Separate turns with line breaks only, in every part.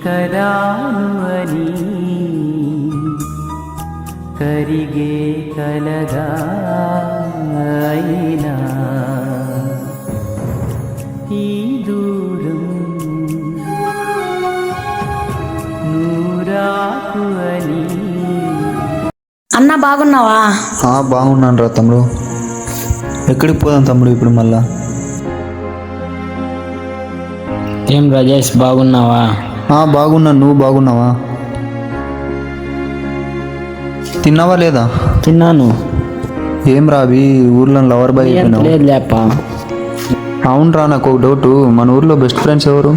కరాను అని కరిగే కలగా అయినా ఈ దూరం నూరాకు అని.
అన్న బాగున్నావా?
బాగున్నాను రా తమ్ముడు. ఎక్కడికి పోదాం తమ్ముడు ఇప్పుడు మళ్ళా?
ఏం రాజేష్ బాగున్నావా?
బాగున్నాను, నువ్వు బాగున్నావా? తిన్నావా లేదా?
తిన్నాను.
ఏం రావి ఊర్లో లవర్ బాయ్ అయిపోయినావు?
లేదు లేపా.
అవునరా, నాకు ఒక డౌట్, మన ఊర్లో బెస్ట్ ఫ్రెండ్స్ ఎవరు?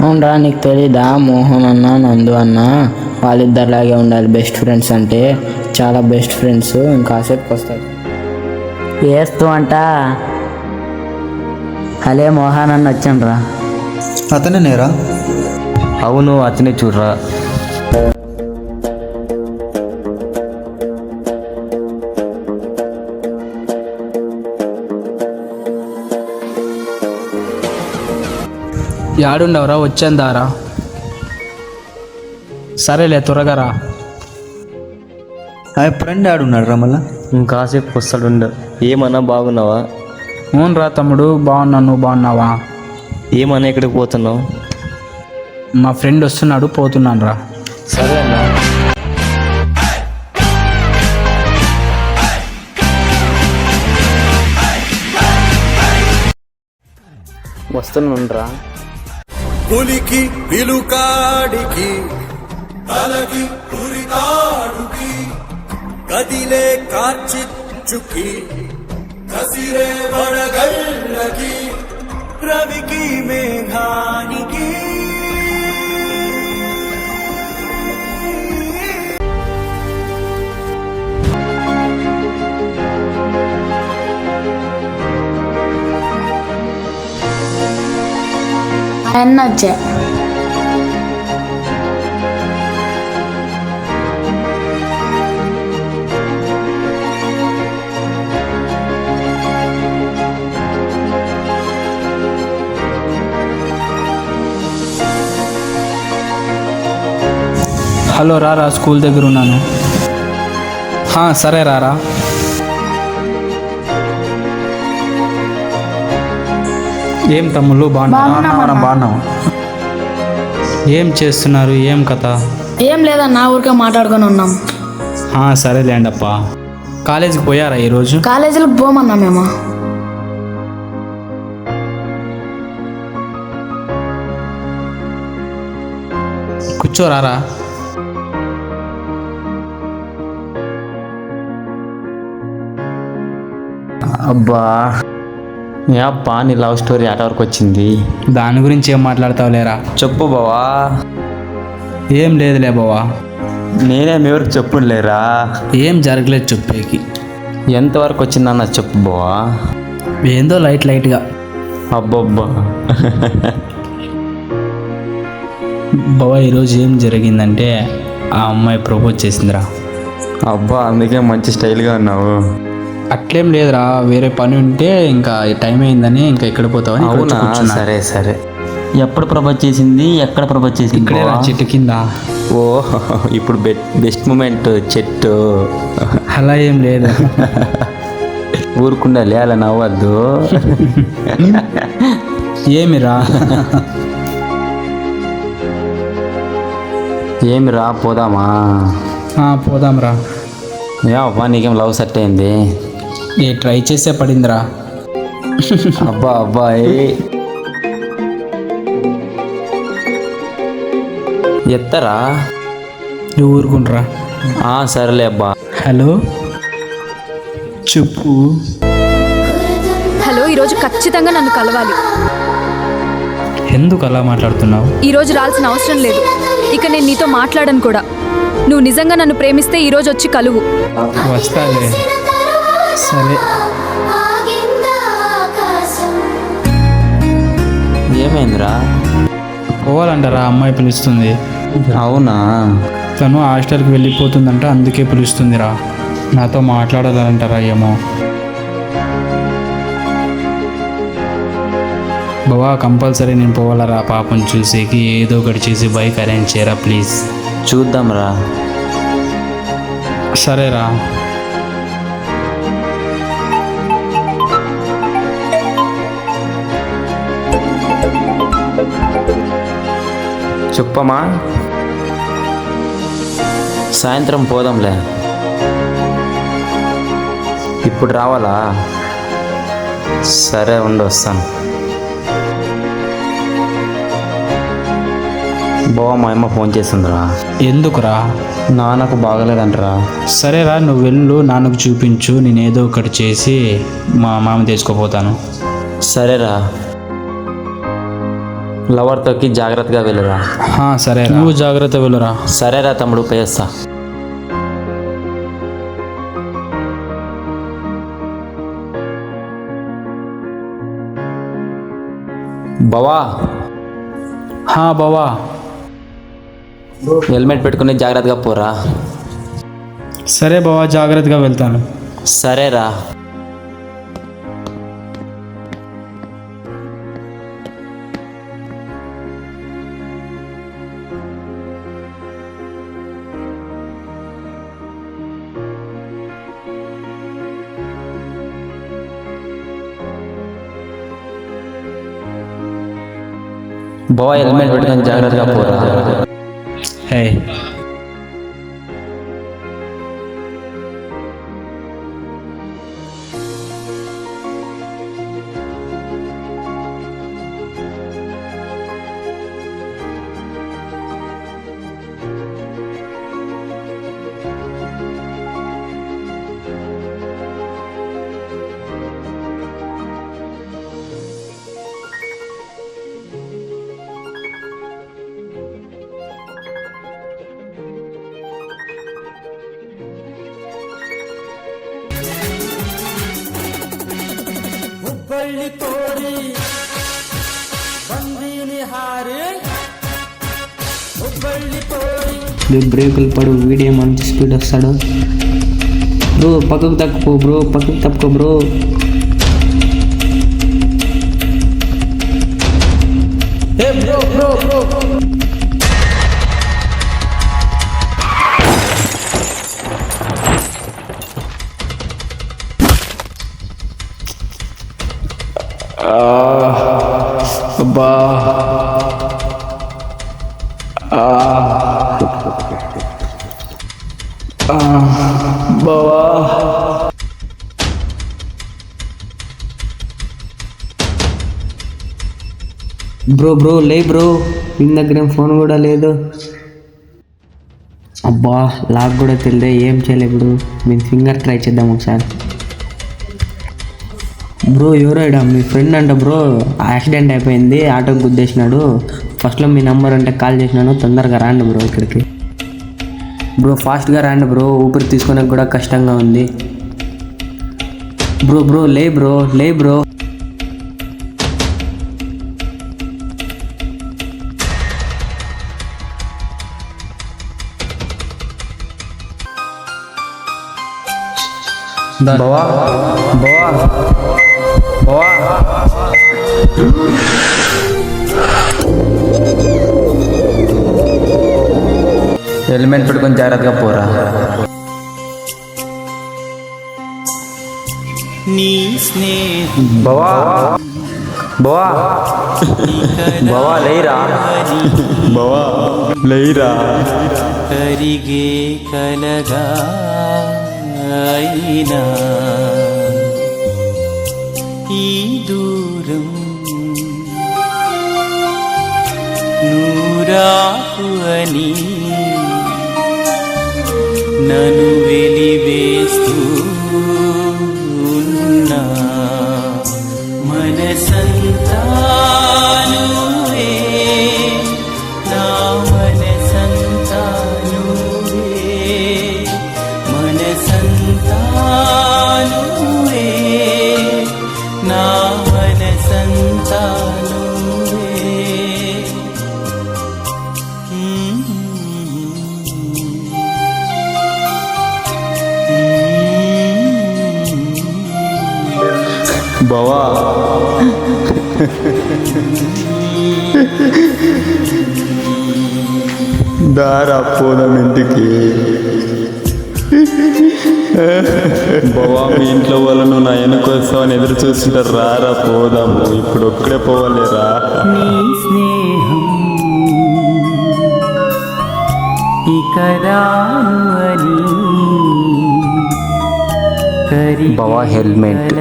అవునరా, నీకు తెలీదా? మోహన్ అన్న, నందు అన్న వాళ్ళిద్దరిలాగే ఉండాలి బెస్ట్ ఫ్రెండ్స్ అంటే. చాలా బెస్ట్ ఫ్రెండ్స్. ఇంకాసేపు వస్తారు.
వేస్తూ అంట. హలే మోహన్ అన్న వచ్చాను.
అతనే నేరా?
అవును, అతనే చూడరా.
యాడుండవరా? వచ్చేందారా? సరేలే, త్వరగా రా.
ఫ్రెండ్ ఆడున్నాడు రా మళ్ళా.
ఇంకాసేపు వస్తాడుండు. ఏమన్నా బాగున్నావా?
అవును రా తమ్ముడు, బాగున్నాను. నువ్వు బాగున్నావా?
ఏమన్నా ఎక్కడికి పోతున్నావు?
మా ఫ్రెండ్ వస్తున్నాడు, పోతున్నాను రా.
సరే అన్నా.
వస్తున్నాను రా.
పులికి పిలుకాడికి తలకి పురికాడుకి కదిలే కార్చిచ్చుకి కసిరే వడగళ్ళకి రవికి మేఘానికి
అన్న వచ్చా.
హలో, రారా, స్కూల్ దగ్గర ఉన్నాను. సరే రారా. ఏం తమ్ముళ్ళు, బాగున్నా?
మనం బాగున్నాం.
ఏం చేస్తున్నారు? ఏం కథ?
ఏం లేదన్నా, ఊరికే మాట్లాడుకొని ఉన్నాం.
సరేలేండి అప్పా. కాలేజీకి పోయారా ఈరోజు?
కాలేజీలో పోమన్నా మేము.
కూర్చోరారా.
అబ్బా, యాప్పా నీ లవ్ స్టోరీ ఆట వరకు వచ్చింది.
దాని గురించి ఏం మాట్లాడతావు లేరా?
చెప్పు బావా.
ఏం లేదులే బావా.
నేనే ఎవరికి చెప్పులేరా.
ఏం జరగలేదు చెప్పేకి.
ఎంతవరకు వచ్చిందన్న చెప్పు బావా.
ఏందో లైట్గా.
అబ్బబ్బా.
బావా, ఈరోజు ఏం జరిగిందంటే ఆ అమ్మాయి ప్రపోజ్ చేసిందిరా.
అబ్బా, అందుకే మంచి స్టైల్గా ఉన్నావు.
అట్లేం లేదురా, వేరే పని ఉంటే ఇంకా టైం అయిందని ఇంకా ఎక్కడ పోతావని ఇక్కడ వచ్చి కూర్చున్నా.
సరే సరే.
ఎప్పుడు ప్రపోజ్ చేసింది? ఎక్కడ ప్రపోజ్ చేసింది?
ఇక్కడే రా, చెట్టు కింద.
ఓ, ఇప్పుడు బెస్ట్ మూమెంట్ చెట్టు.
అలా ఏం లేదు.
ఊరుకుండాలి, అలా నవ్వద్దు.
ఏమిరా?
ఏమిరా, పోదామా?
పోదాంరా.
అబ్బా, నీకేం లవ్ సెట్ అయింది?
ట్రై చేసే పడిందిరా.
అబ్బా అబ్బాయి, ఎత్తరా.
నువ్వు ఊరుకుంటురా.
సరేలే అబ్బా.
హలో, చెప్పు.
హలో, ఈరోజు ఖచ్చితంగా నన్ను కలవాలి.
ఎందుకు అలా మాట్లాడుతున్నావు?
ఈరోజు రాల్సిన అవసరం లేదు. ఇక నేను నీతో మాట్లాడను కూడా. నువ్వు నిజంగా నన్ను ప్రేమిస్తే ఈరోజు వచ్చి కలువు.
వస్తాలే. సరే.
ఏమైందిరా?
పోవాలంటారా? అమ్మాయి పిలుస్తుంది.
అవునా?
తను హాస్టల్కి వెళ్ళిపోతుందంట, అందుకే పిలుస్తుందిరా. నాతో మాట్లాడాలంటారా ఏమో. బావా కంపల్సరీ నేను పోవాలరా పాపని చూసేకి, ఏదో ఒకటి చేసి బైక్ అరేంజ్ చేయరా ప్లీజ్.
చూద్దాంరా.
సరేరా.
చెప్పమ్మా. సాయంత్రం పోదాంలే. ఇప్పుడు రావాలా? సరే ఉండి వస్తాను. బావ మా అమ్మ ఫోన్ చేసిందిరా.
ఎందుకురా?
నాన్నకు బాగలేదంటరా.
సరేరా నువ్వు వెళ్ళు, నాన్నకు చూపించు, నేను ఏదో ఒకటి చేసి మా మామ తీసుకుపోతాను.
సరేరా. లవర్తోకి జాగ్రత్తగా వెళ్ళురా.
సరే నువ్వు జాగ్రత్త వెళ్ళురా.
సరేరా తమ్ముడు, పేస్తా. బావా.
బావా.
హెల్మెట్ పెట్టుకుని జాగ్రత్తగా పోరా.
సరే బావా, జాగ్రత్తగా వెళ్తాను.
సరేరా. బావా హెల్మెట్ పెట్టుకుని జాగ్రత్తగా పోరా.
హే
బ్రేకులు పడు, వీడియో మంచి స్పీడ్ వస్తాడు. బ్రో పక్కకు తక్కువ బ్రో, పక్కకు తక్కువ బ్రో. అబ్బా బావా. బ్రో లే బ్రో, మీ దగ్గర ఫోన్ కూడా లేదు. అబ్బా లాక్ కూడా తెలియదు, ఏం చేయలే. ఇప్పుడు మీ ఫింగర్ ట్రై చేద్దాం ఒకసారి. బ్రో ఎవరాడా? మీ ఫ్రెండ్ అంట బ్రో, యాక్సిడెంట్ అయిపోయింది, ఆటోకి గుద్దేసినాడు. ఫస్ట్లో మీ నెంబర్ అంటే కాల్ చేసినాను, తొందరగా రాండి బ్రో ఇక్కడికి. బ్రో ఫాస్ట్గా రాండి బ్రో, ఊపిరి తీసుకునే కూడా కష్టంగా ఉంది. బ్రో లే బ్రో.
బావా. హెల్మెట్ పెట్టుకొని జాగ్రత్తగా పోరా.
నీ స్నేహ
బావా లేరా.
కరిగే కలగా అయినా ఈ దూరం నూరాకు అని నన్ను వెలివేస్తూ ఉన్నా. మనసంతా నువ్వే, నా మనసంతా నువ్వే, మనసంతా నువ్వే, నా మనసంతా నువ్వే.
బావా
దారా పోదాం ఇంటికి.
బావా మీ ఇంట్లో వాళ్ళు నువ్వు నా వెనుకొస్తావని ఎదురు చూస్తుంటారు. రారా పోదాము, ఇప్పుడు ఒక్కడే పోవాలేరా.
నీ స్నేహం ఇక రాను అని
బావా హెల్మెట్,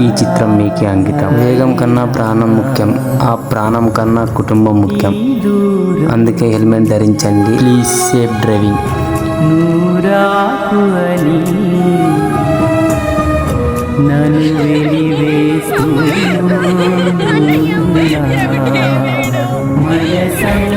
ఈ చిత్రం మీకే అంకితం. వేగం కన్నా ప్రాణం ముఖ్యం, ఆ ప్రాణం కన్నా కుటుంబం ముఖ్యం. అందుకే హెల్మెట్ ధరించండి. Please safe driving.
నూరాకు అని నన్ను వెలివేస్తూ మనసంలో